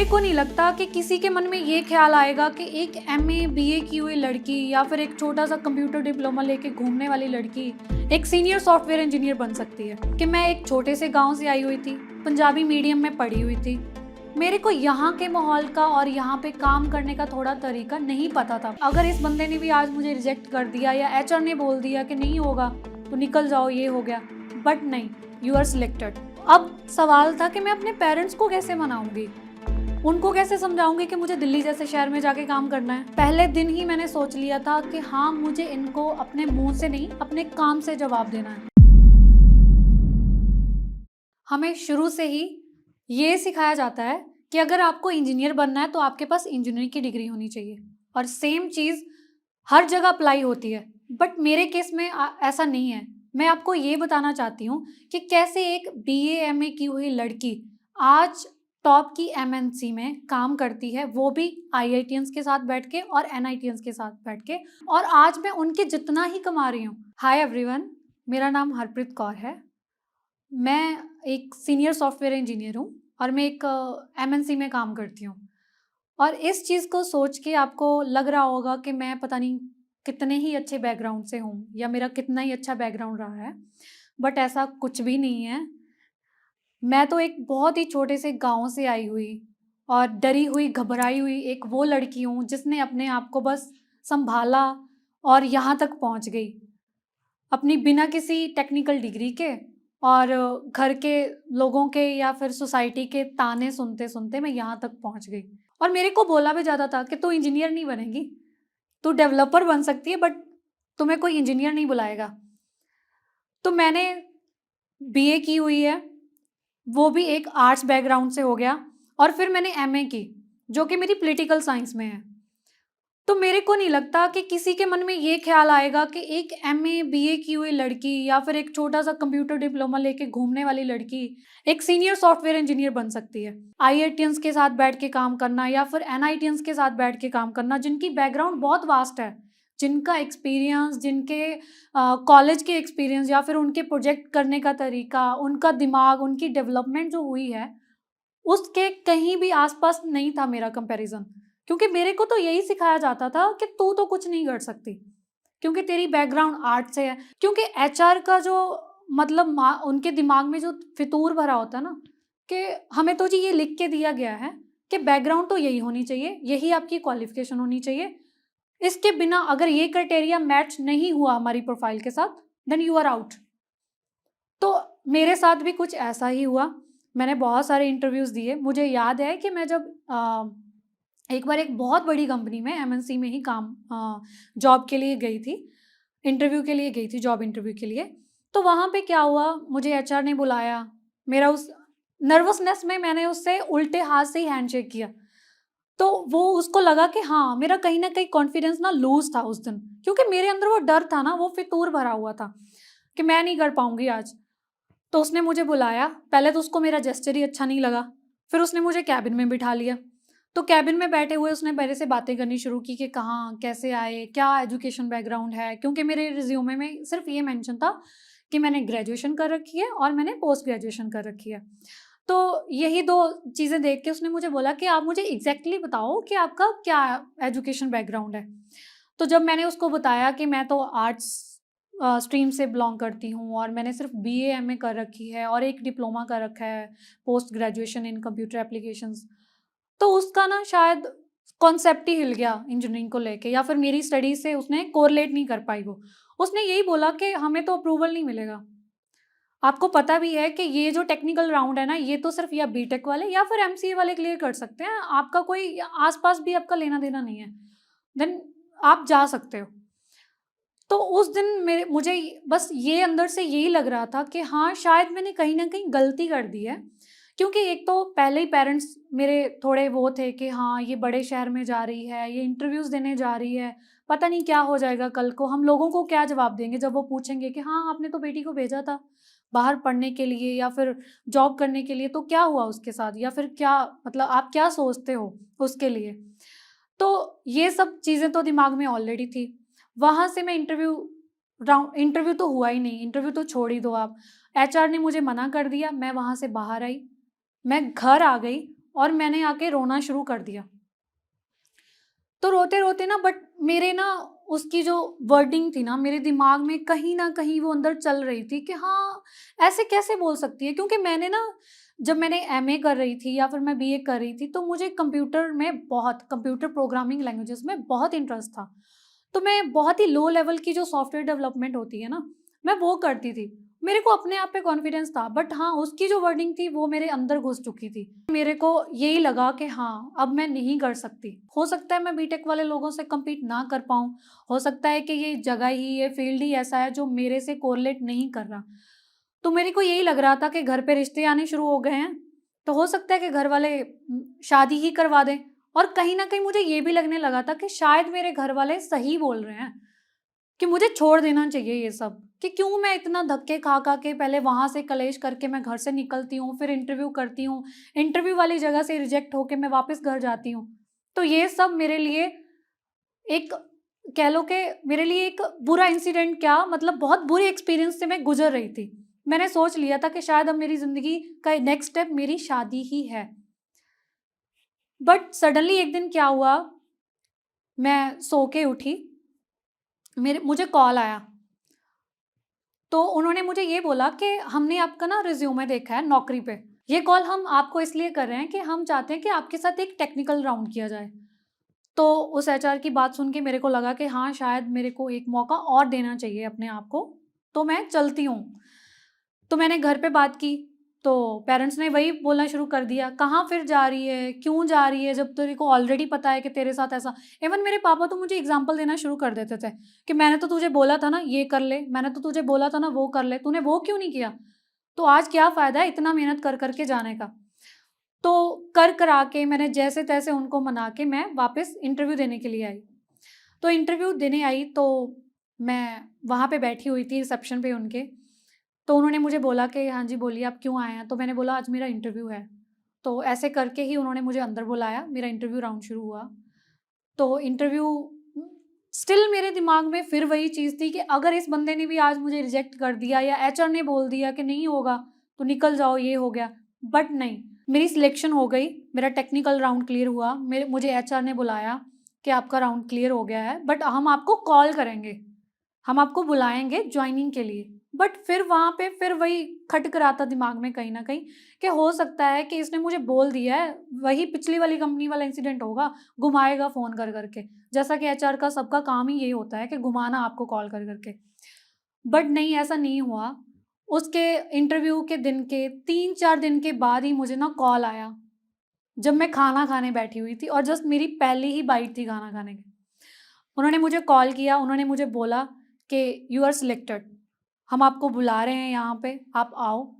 मेरे को नहीं लगता कि किसी के मन में ये ख्याल आएगा कि एक एमए बीए की हुई लड़की या फिर एक छोटा सा कंप्यूटर डिप्लोमा लेके घूमने वाली लड़की एक सीनियर सॉफ्टवेयर इंजीनियर बन सकती है। कि मैं एक छोटे से गांव से आई हुई थी, पंजाबी मीडियम में पढ़ी हुई थी, मेरे को यहाँ के माहौल का और यहाँ पे काम करने का थोड़ा तरीका नहीं पता था। अगर इस बंदे ने भी आज मुझे रिजेक्ट कर दिया या एचआर ने बोल दिया कि नहीं होगा तो निकल जाओ, ये हो गया, बट नहीं, यू आर सिलेक्टेड। अब सवाल था कि मैं अपने पेरेंट्स को कैसे मनाऊंगी, उनको कैसे समझाऊंगी कि मुझे दिल्ली जैसे शहर में जाके काम करना है। पहले दिन ही मैंने सोच लिया था कि हाँ, मुझे इनको अपने मुंह से नहीं, अपने काम से जवाब देना है। हमें शुरू से ही ये सिखाया जाता है कि अगर आपको इंजीनियर बनना है तो आपके पास इंजीनियरिंग की डिग्री होनी चाहिए, और सेम चीज़ हर जगह अप्लाई होती है। बट मेरे केस में ऐसा नहीं है। मैं आपको ये बताना चाहती हूँ कि कैसे एक बीए एमए की हुई लड़की आज टॉप की एमएनसी में काम करती है, वो भी आईआईटियंस के साथ बैठ के और एनआईटियंस के साथ बैठ के, और आज मैं उनके जितना ही कमा रही हूँ। हाय एवरीवन, मेरा नाम हरप्रीत कौर है। मैं एक सीनियर सॉफ्टवेयर इंजीनियर हूँ और मैं एक एमएनसी में काम करती हूँ। और इस चीज़ को सोच के आपको लग रहा होगा कि मैं पता नहीं कितने ही अच्छे बैकग्राउंड से हूँ या मेरा कितना ही अच्छा बैकग्राउंड रहा है, बट ऐसा कुछ भी नहीं है। मैं तो एक बहुत ही छोटे से गांव से आई हुई और डरी हुई, घबराई हुई एक वो लड़की हूँ जिसने अपने आप को बस संभाला और यहाँ तक पहुँच गई, अपनी बिना किसी टेक्निकल डिग्री के और घर के लोगों के या फिर सोसाइटी के ताने सुनते सुनते मैं यहाँ तक पहुँच गई। और मेरे को बोला भी जाता था कि तू इंजीनियर नहीं बनेगी, तू डेवलपर बन सकती है, बट तुम्हें कोई इंजीनियर नहीं बुलाएगा। तो मैंने बीए की हुई है, वो भी एक आर्ट्स बैकग्राउंड से हो गया, और फिर मैंने एमए की जो कि मेरी पॉलिटिकल साइंस में है। तो मेरे को नहीं लगता कि किसी के मन में ये ख्याल आएगा कि एक एमए बीए की हुई लड़की या फिर एक छोटा सा कंप्यूटर डिप्लोमा लेके घूमने वाली लड़की एक सीनियर सॉफ्टवेयर इंजीनियर बन सकती है। आईआईटियंस के साथ बैठ के काम करना या फिर एनआईटियंस के साथ बैठ के काम करना, जिनकी बैकग्राउंड बहुत वास्ट है, जिनका एक्सपीरियंस, जिनके कॉलेज के एक्सपीरियंस या फिर उनके प्रोजेक्ट करने का तरीका, उनका दिमाग, उनकी डेवलपमेंट जो हुई है, उसके कहीं भी आसपास नहीं था मेरा कंपैरिजन। क्योंकि मेरे को तो यही सिखाया जाता था कि तू तो कुछ नहीं कर सकती क्योंकि तेरी बैकग्राउंड आर्ट से है। क्योंकि एचआर का जो मतलब उनके दिमाग में जो फितूर भरा होता है ना, कि हमें तो जी ये लिख के दिया गया है कि बैकग्राउंड तो यही होनी चाहिए, यही आपकी क्वालिफिकेशन होनी चाहिए, इसके बिना अगर ये क्राइटेरिया मैच नहीं हुआ हमारी प्रोफाइल के साथ, देन यू आर आउट। तो मेरे साथ भी कुछ ऐसा ही हुआ। मैंने बहुत सारे इंटरव्यूज़ दिए। मुझे याद है कि मैं जब एक बार एक बहुत बड़ी कंपनी में एमएनसी में ही काम जॉब के लिए गई थी, इंटरव्यू के लिए गई थी, जॉब इंटरव्यू के लिए। तो वहाँ पे क्या हुआ, मुझे एचआर ने बुलाया। मेरा उस नर्वसनेस में मैंने उससे उल्टे हाथ से ही हैंडशेक किया। तो वो उसको लगा कि हाँ, मेरा कहीं न कहीं कॉन्फिडेंस ना लूज़ था उस दिन, क्योंकि मेरे अंदर वो डर था ना, वो फितूर भरा हुआ था कि मैं नहीं कर पाऊँगी आज। तो उसने मुझे बुलाया। पहले तो उसको मेरा जेस्चर ही अच्छा नहीं लगा, फिर उसने मुझे केबिन में बिठा लिया। तो केबिन में बैठे हुए उसने मेरे से बातें करनी शुरू की कि कहाँ, कैसे आए, क्या एजुकेशन बैकग्राउंड है, क्योंकि मेरे रिज्यूमे में सिर्फ ये मेंशन था कि मैंने ग्रेजुएशन कर रखी है और मैंने पोस्ट ग्रेजुएशन कर रखी है। तो यही 2 चीज़ें देख के उसने मुझे बोला कि आप मुझे एग्ज़ैक्टली बताओ कि आपका क्या एजुकेशन बैकग्राउंड है। तो जब मैंने उसको बताया कि मैं तो आर्ट्स स्ट्रीम से बिलॉन्ग करती हूँ और मैंने सिर्फ बीए एमए कर रखी है और एक डिप्लोमा कर रखा है, post graduation in computer applications, तो उसका ना शायद कॉन्सेप्ट ही हिल गया इंजीनियरिंग को लेके, या फिर मेरी स्टडी से उसने कोरिलेट नहीं कर पाई वो। उसने यही बोला कि हमें तो अप्रूवल नहीं मिलेगा। आपको पता भी है कि ये जो टेक्निकल राउंड है ना, ये तो सिर्फ या बीटेक वाले या फिर एमसीए वाले क्लियर कर सकते हैं। आपका कोई आस-पास भी आपका लेना-देना नहीं है। देन आप जा सकते हो। तो उस दिन मुझे बस ये अंदर से यही लग रहा था कि हाँ, शायद मैंने कहीं न कहीं गलती कर दी है। क्योंकि एक तो पहले ही पेरेंट्स मेरे थोड़े वो थे कि हाँ, ये बड़े शहर में जा रही है, ये इंटरव्यूज़ देने जा रही है, पता नहीं क्या हो जाएगा कल को, हम लोगों को क्या जवाब देंगे जब वो पूछेंगे कि हाँ, आपने तो बेटी को भेजा था बाहर पढ़ने के लिए या फिर जॉब करने के लिए, तो क्या हुआ उसके साथ, या फिर क्या मतलब आप क्या सोचते हो उसके लिए? तो ये सब चीज़ें तो दिमाग में ऑलरेडी थी। वहाँ से मैं इंटरव्यू तो हुआ ही नहीं, इंटरव्यू तो छोड़ ही दो आप। एचआर ने मुझे मना कर दिया, मैं वहाँ से बाहर आई। मैं घर आ गई और मैंने आके रोना शुरू कर दिया। तो रोते-रोते ना, बट मेरे ना उसकी जो वर्डिंग थी ना, मेरे दिमाग में कहीं न कहीं वो अंदर चल रही थी कि हाँ, ऐसे कैसे बोल सकती है? क्योंकि मैंने ना, जब मैंने एमए कर रही थी या फिर मैं बीए कर रही थी, तो मुझे कंप्यूटर प्रोग्रामिंग लैंग्वेजेज़ में बहुत इंटरेस्ट था। तो मैं बहुत ही लो लेवल की जो सॉफ्टवेयर डेवलपमेंट होती है ना, मैं वो करती थी। मेरे को अपने आप पे कॉन्फिडेंस था, बट हाँ, उसकी जो वर्डिंग थी वो मेरे अंदर घुस चुकी थी। मेरे को यही लगा कि हाँ, अब मैं नहीं कर सकती। हो सकता है मैं बीटेक वाले लोगों से कम्पीट ना कर पाऊँ, हो सकता है कि ये जगह ही, ये फील्ड ही ऐसा है जो मेरे से कोरिलेट नहीं कर रहा। तो मेरे को यही लग रहा था कि घर पे रिश्ते आने शुरू हो गए हैं, तो हो सकता है कि घर वाले शादी ही करवा दें। और कहीं न कहीं मुझे ये भी लगने लगा था कि शायद मेरे घर वाले सही बोल रहे हैं, कि मुझे छोड़ देना चाहिए ये सब, कि क्यों मैं इतना धक्के खा-खा के पहले वहाँ से कलेश करके मैं घर से निकलती हूँ, फिर इंटरव्यू करती हूँ, इंटरव्यू वाली जगह से रिजेक्ट होके मैं वापस घर जाती हूँ। तो ये सब मेरे लिए एक, कह लो कि मेरे लिए एक बुरा इंसिडेंट, क्या मतलब बहुत बुरे एक्सपीरियंस से मैं गुज़र रही थी। मैंने सोच लिया था कि शायद अब मेरी ज़िंदगी का नेक्स्ट स्टेप मेरी शादी ही है। बट सडनली एक दिन क्या हुआ, मैं सो के उठी, मेरे मुझे कॉल आया। तो उन्होंने मुझे ये बोला कि हमने आपका ना रिज़्यूमे देखा है नौकरी पे। ये कॉल हम आपको इसलिए कर रहे हैं कि हम चाहते हैं कि आपके साथ एक टेक्निकल राउंड किया जाए। तो उस एचआर की बात सुन के मेरे को लगा कि हाँ, शायद मेरे को एक मौका और देना चाहिए अपने आप को, तो मैं चलती हूँ। तो मैंने घर पे बात की, तो पेरेंट्स ने वही बोलना शुरू कर दिया, "कहाँ फिर जा रही है? क्यों जा रही है? जब तेरे को ऑलरेडी पता है कि तेरे साथ ऐसा।" इवन मेरे पापा तो मुझे एग्ज़ाम्पल देना शुरू कर देते थे कि मैंने तो तुझे बोला था ना ये कर ले, मैंने तो तुझे बोला था ना वो कर ले, तूने वो क्यों नहीं किया? तो आज क्या फ़ायदा है इतना मेहनत कर के जाने का? तो कर-करा के मैंने जैसे-तैसे उनको मना के मैं वापस इंटरव्यू देने के लिए आई। तो इंटरव्यू देने आई, तो मैं वहाँ पे बैठी हुई थी रिसेप्शन पे उनके। तो उन्होंने मुझे बोला कि हाँ जी, बोलिए आप क्यों आए हैं? तो मैंने बोला आज मेरा इंटरव्यू है। तो ऐसे करके ही उन्होंने मुझे अंदर बुलाया, मेरा इंटरव्यू राउंड शुरू हुआ। तो इंटरव्यू स्टिल मेरे दिमाग में फिर वही चीज़ थी कि अगर इस बंदे ने भी आज मुझे रिजेक्ट कर दिया या एचआर ने बोल दिया कि नहीं होगा, तो निकल जाओ, ये हो गया। बट नहीं, मेरी सिलेक्शन हो गई, मेरा टेक्निकल राउंड क्लियर हुआ, मुझे एचआर ने बुलाया कि आपका राउंड क्लियर हो गया है, बट हम आपको कॉल करेंगे, हम आपको बुलाएँगे जॉइनिंग के लिए। बट फिर वहाँ पे फिर वही खटक रहा था दिमाग में कहीं न कहीं कि हो सकता है कि इसने मुझे बोल दिया है, वही पिछली वाली कंपनी वाला इंसिडेंट होगा, घुमाएगा फ़ोन कर के। जैसा कि एचआर का सबका काम ही यही होता है कि घुमाना आपको कॉल कर के। बट नहीं, ऐसा नहीं हुआ। उसके इंटरव्यू के दिन के 3-4 दिन के बाद ही मुझे ना कॉल आया, जब मैं खाना खाने बैठी हुई थी और जस्ट मेरी पहली ही बाइट थी खाना खाने की। उन्होंने मुझे कॉल किया, उन्होंने मुझे बोला कि यू आर सिलेक्टेड, हम आपको बुला रहे हैं यहाँ पे, आप आओ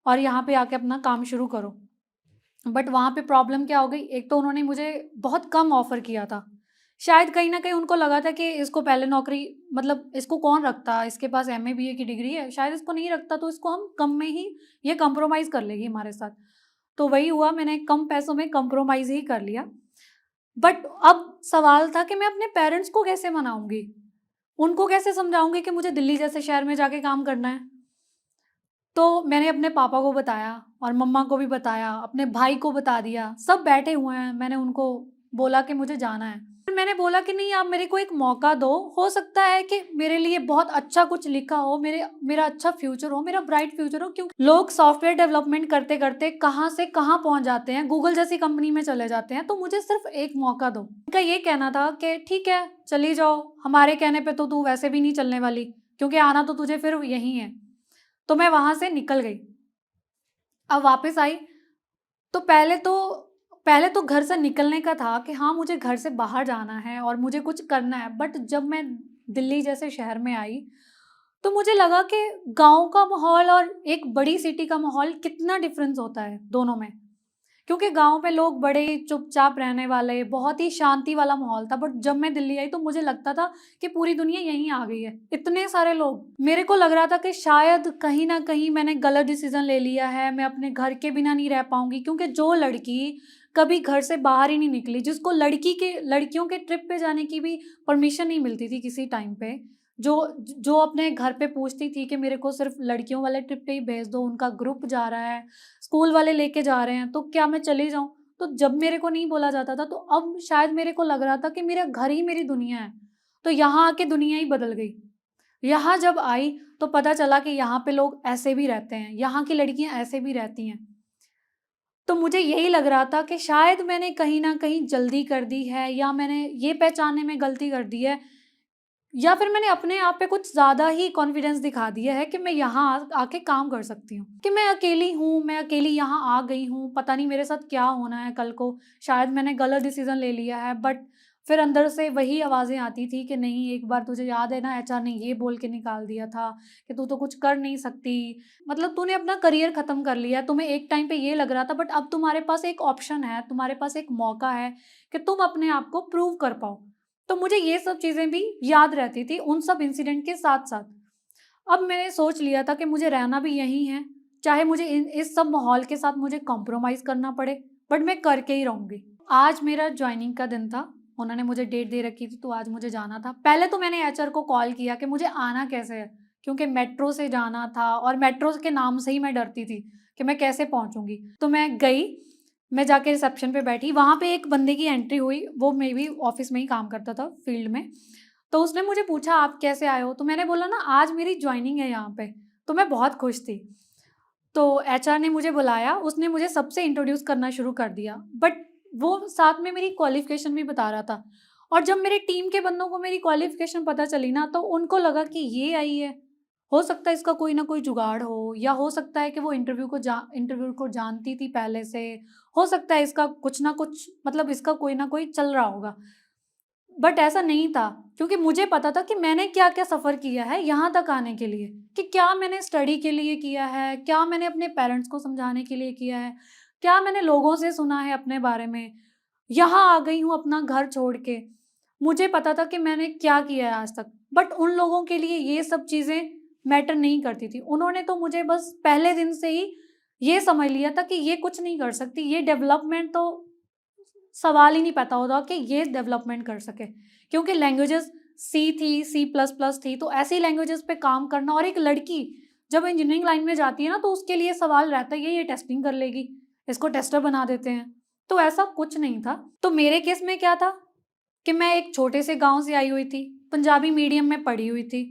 और यहाँ पे आके अपना काम शुरू करो। बट वहाँ पे प्रॉब्लम क्या हो गई, एक तो उन्होंने मुझे बहुत कम ऑफ़र किया था। शायद कहीं न कहीं उनको लगा था कि इसको पहले नौकरी, मतलब इसको कौन रखता, इसके पास एमए, बीए की डिग्री है, शायद इसको नहीं रखता, तो इसको हम कम में ही, ये कॉम्प्रोमाइज़ कर लेगी हमारे साथ। तो वही हुआ, मैंने कम पैसों में कॉम्प्रोमाइज़ ही कर लिया। बट अब सवाल था कि मैं अपने पेरेंट्स को कैसे मनाऊँगी? उनको कैसे समझाऊँगी कि मुझे दिल्ली जैसे शहर में जाके काम करना है? तो मैंने अपने पापा को बताया और मम्मा को भी बताया, अपने भाई को बता दिया, सब बैठे हुए हैं, मैंने उनको बोला कि मुझे जाना है। फिर मैंने बोला कि नहीं, आप मेरे को एक मौका दो, हो सकता है कि मेरे लिए बहुत अच्छा कुछ लिखा हो, मेरा अच्छा फ्यूचर हो, मेरा ब्राइट फ्यूचर हो, क्योंकि लोग सॉफ्टवेयर डेवलपमेंट करते-करते कहाँ से कहाँ पहुँच जाते हैं, गूगल जैसी कंपनी में चले जाते हैं, तो मुझे सिर्फ एक मौका दो। उनका ये कहना था कि ठीक है, चली जाओ, हमारे कहने पे तो तू वैसे भी नहीं चलने वाली, क्योंकि आना तो तुझे फिर यहीं है। तो मैं वहाँ से निकल गई। अब वापस आई, तो पहले तो घर से निकलने का था कि हाँ, मुझे घर से बाहर जाना है और मुझे कुछ करना है। बट जब मैं दिल्ली जैसे शहर में आई, तो मुझे लगा कि गाँव का माहौल और एक बड़ी सिटी का माहौल कितना डिफ़रेंस होता है दोनों में। क्योंकि गाँव में लोग बड़े चुपचाप रहने वाले, बहुत ही शांति वाला माहौल था। बट जब मैं दिल्ली आई, तो मुझे लगता था कि पूरी दुनिया यहीं आ गई है। इतने सारे लोग, मेरे को लग रहा था कि शायद कहीं न कहीं मैंने गलत डिसीज़न ले लिया है, मैं अपने घर के बिना नहीं रह पाऊँगी, क्योंकि जो लड़की कभी घर से बाहर ही नहीं निकली, जिसको लड़कियों के ट्रिप पे जाने की भी परमिशन नहीं मिलती थी किसी टाइम पे, जो जो अपने घर पे पूछती थी कि मेरे को सिर्फ़ लड़कियों वाले ट्रिप पे ही भेज दो, उनका ग्रुप जा रहा है, स्कूल वाले लेके जा रहे हैं, तो क्या मैं चली जाऊँ? तो जब मेरे को नहीं बोला जाता था, तो अब शायद मेरे को लग रहा था कि मेरा घर ही मेरी दुनिया है। तो यहाँ आके दुनिया ही बदल गई। यहाँ जब आई तो पता चला कि यहाँ पे लोग ऐसे भी रहते हैं, यहाँ की लड़कियाँ ऐसे भी रहती हैं। तो मुझे यही लग रहा था कि शायद मैंने कहीं न कहीं जल्दी कर दी है, या मैंने ये पहचानने में गलती कर दी है, या फिर मैंने अपने आप पे कुछ ज़्यादा ही कॉन्फिडेंस दिखा दिया है कि मैं यहाँ आके काम कर सकती हूँ। कि मैं अकेली हूँ, मैं अकेली यहाँ आ गई हूँ, पता नहीं मेरे साथ क्या होना है कल को, शायद मैंने गलत डिसीज़न ले लिया है। बट फिर अंदर से वही आवाज़ें आती थी कि नहीं, एक बार तुझे याद है ना, एचआर ने ये बोल के निकाल दिया था कि तू तो कुछ कर नहीं सकती। मतलब तूने अपना करियर ख़त्म कर लिया, तुम्हें एक टाइम पे ये लग रहा था, बट अब तुम्हारे पास एक ऑप्शन है, तुम्हारे पास एक मौका है कि तुम अपने आप को प्रूव कर पाओ। तो मुझे ये सब चीज़ें भी याद रहती थी उन सब इंसिडेंट के साथ-साथ। अब मैंने सोच लिया था कि मुझे रहना भी यहीं है, चाहे मुझे इस सब माहौल के साथ मुझे कॉम्प्रोमाइज़ करना पड़े, बट मैं करके ही रहूँगी। आज मेरा जॉइनिंग का दिन था, उन्होंने मुझे डेट दे रखी थी, तो आज मुझे जाना था। पहले तो मैंने एचआर को कॉल किया कि मुझे आना कैसे है, क्योंकि मेट्रो से जाना था और मेट्रो के नाम से ही मैं डरती थी कि मैं कैसे पहुँचूँगी। तो मैं गई, मैं जाके रिसेप्शन पे बैठी, वहाँ पे एक बंदे की एंट्री हुई, वो मेबी ऑफ़िस में ही काम करता था फील्ड में। तो उसने मुझे पूछा, आप कैसे आए हो? तो मैंने बोला ना, आज मेरी जॉइनिंग है यहाँ पे, तो मैं बहुत खुश थी। तो एचआर ने मुझे बुलाया, उसने मुझे सबसे इंट्रोड्यूस करना शुरू कर दिया, बट वो साथ में मेरी क्वालिफ़िकेशन भी बता रहा था। और जब मेरे टीम के बंदों को मेरी क्वालिफ़िकेशन पता चली ना, तो उनको लगा कि ये आई है, हो सकता है इसका कोई ना कोई जुगाड़ हो, या हो सकता है कि वो इंटरव्यू को जानती थी पहले से, हो सकता है इसका कुछ ना कुछ, मतलब इसका कोई ना कोई चल रहा होगा। बट ऐसा नहीं था, क्योंकि मुझे पता था कि मैंने क्या-क्या सफ़र किया है यहाँ तक आने के लिए, कि क्या मैंने स्टडी के लिए किया है, क्या मैंने अपने पेरेंट्स को समझाने के लिए किया है, क्या मैंने लोगों से सुना है अपने बारे में। यहाँ आ गई हूँ अपना घर छोड़ के, मुझे पता था कि मैंने क्या किया है आज तक, बट उन लोगों के लिए ये सब चीज़ें मैटर नहीं करती थी। उन्होंने तो मुझे बस पहले दिन से ही ये समझ लिया था कि ये कुछ नहीं कर सकती, ये डेवलपमेंट तो सवाल ही नहीं पैदा होता कि ये डेवलपमेंट कर सके, क्योंकि लैंग्वेजेस सी थी, सी प्लस प्लस थी, तो ऐसी लैंग्वेजेस पे काम करना, और एक लड़की जब इंजीनियरिंग लाइन में जाती है ना, तो उसके लिए सवाल रहता है ये टेस्टिंग कर लेगी, इसको टेस्टर बना देते हैं। तो ऐसा कुछ नहीं था। तो मेरे केस में क्या था कि मैं एक छोटे से गाँव से आई हुई थी, पंजाबी मीडियम में पढ़ी हुई थी।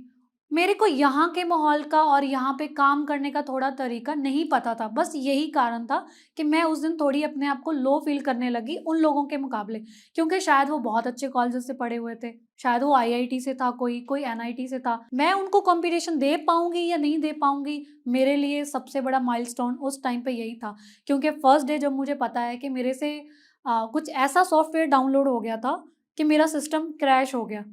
मेरे को यहाँ के माहौल का और यहाँ पे काम करने का थोड़ा तरीका नहीं पता था। बस यही कारण था कि मैं उस दिन थोड़ी अपने आप को लो फ़ील करने लगी उन लोगों के मुकाबले, क्योंकि शायद वो बहुत अच्छे कॉलेजेस से पढ़े हुए थे, शायद वो आईआईटी से था कोई, कोई एनआईटी से था। मैं उनको कॉम्पिटिशन दे पाऊँगी या नहीं दे पाऊँगी, मेरे लिए सबसे बड़ा माइलस्टोन उस टाइम पे यही था। क्योंकि फर्स्ट डे जब मुझे पता है कि मेरे से कुछ ऐसा सॉफ्टवेयर डाउनलोड हो गया था कि मेरा सिस्टम क्रैश हो गया।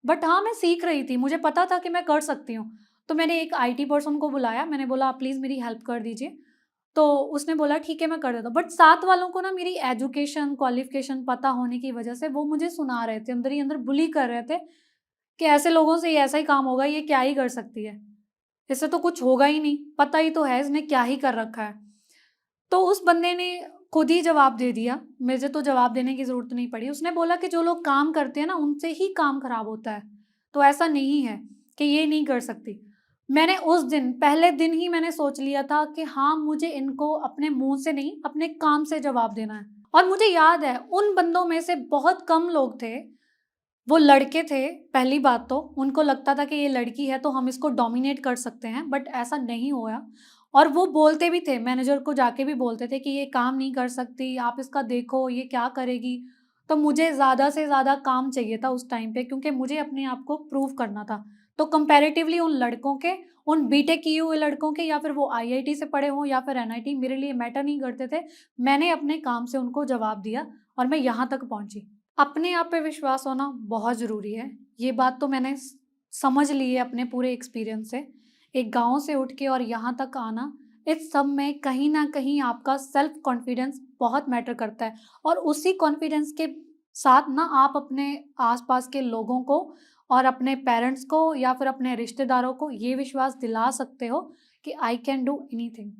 बट हाँ, मैं सीख रही थी, मुझे पता था कि मैं कर सकती हूँ। तो मैंने एक आईटी पर्सन को बुलाया, मैंने बोला आप प्लीज़ मेरी हेल्प कर दीजिए। तो उसने बोला ठीक है मैं कर देता हूँ। बट साथ वालों को ना मेरी एजुकेशन, क्वालिफ़िकेशन पता होने की वज़ह से वो मुझे सुना रहे थे, अंदर ही अंदर बुली कर रहे थे कि ऐसे लोगों से ये ऐसा ही काम होगा, ये क्या ही कर सकती है। इससे तो कुछ होगा ही नहीं, पता ही तो है इसने क्या ही कर रखा है। तो उस बंदे ने खुद ही जवाब दे दिया, मुझे तो जवाब देने की ज़रूरत नहीं पड़ी। उसने बोला कि जो लोग काम करते हैं ना, उनसे ही काम खराब होता है, तो ऐसा नहीं है कि ये नहीं कर सकती। मैंने उस दिन, पहले दिन ही मैंने सोच लिया था कि हाँ, मुझे इनको अपने मुँह से नहीं, अपने काम से जवाब देना है। और मुझे याद है, उन बंदों में से बहुत कम लोग थे, वो लड़के थे, पहली बात तो, उनको लगता था कि ये लड़की है तो हम इसको डोमिनेट कर सकते हैं, बट ऐसा नहीं हुआ। और वो बोलते भी थे, मैनेजर को जाके भी बोलते थे कि ये काम नहीं कर सकती, आप इसका देखो, ये क्या करेगी। तो मुझे ज़्यादा से ज़्यादा काम चाहिए था उस टाइम पे, क्योंकि मुझे अपने आप को प्रूव करना था। तो कंपैरेटिवली उन लड़कों के, उन बीटेक किए हुए लड़कों के, या फिर वो आईआईटी से पढ़े हों या फिर एनआईटी, मेरे लिए मैटर नहीं करते थे। मैंने अपने काम से उनको जवाब दिया और मैं यहाँ तक पहुँची। अपने आप पे विश्वास होना बहुत ज़रूरी है। ये बात तो मैंने समझ ली है अपने पूरे एक्सपीरियंस से। एक गाँव से उठ के और यहाँ तक आना, इस सब में कहीं न कहीं आपका सेल्फ कॉन्फिडेंस बहुत मैटर करता है, और उसी कॉन्फिडेंस के साथ ना आप अपने आस-पास के लोगों को और अपने पेरेंट्स को या फिर अपने रिश्तेदारों को ये विश्वास दिला सकते हो कि आई कैन डू एनीथिंग।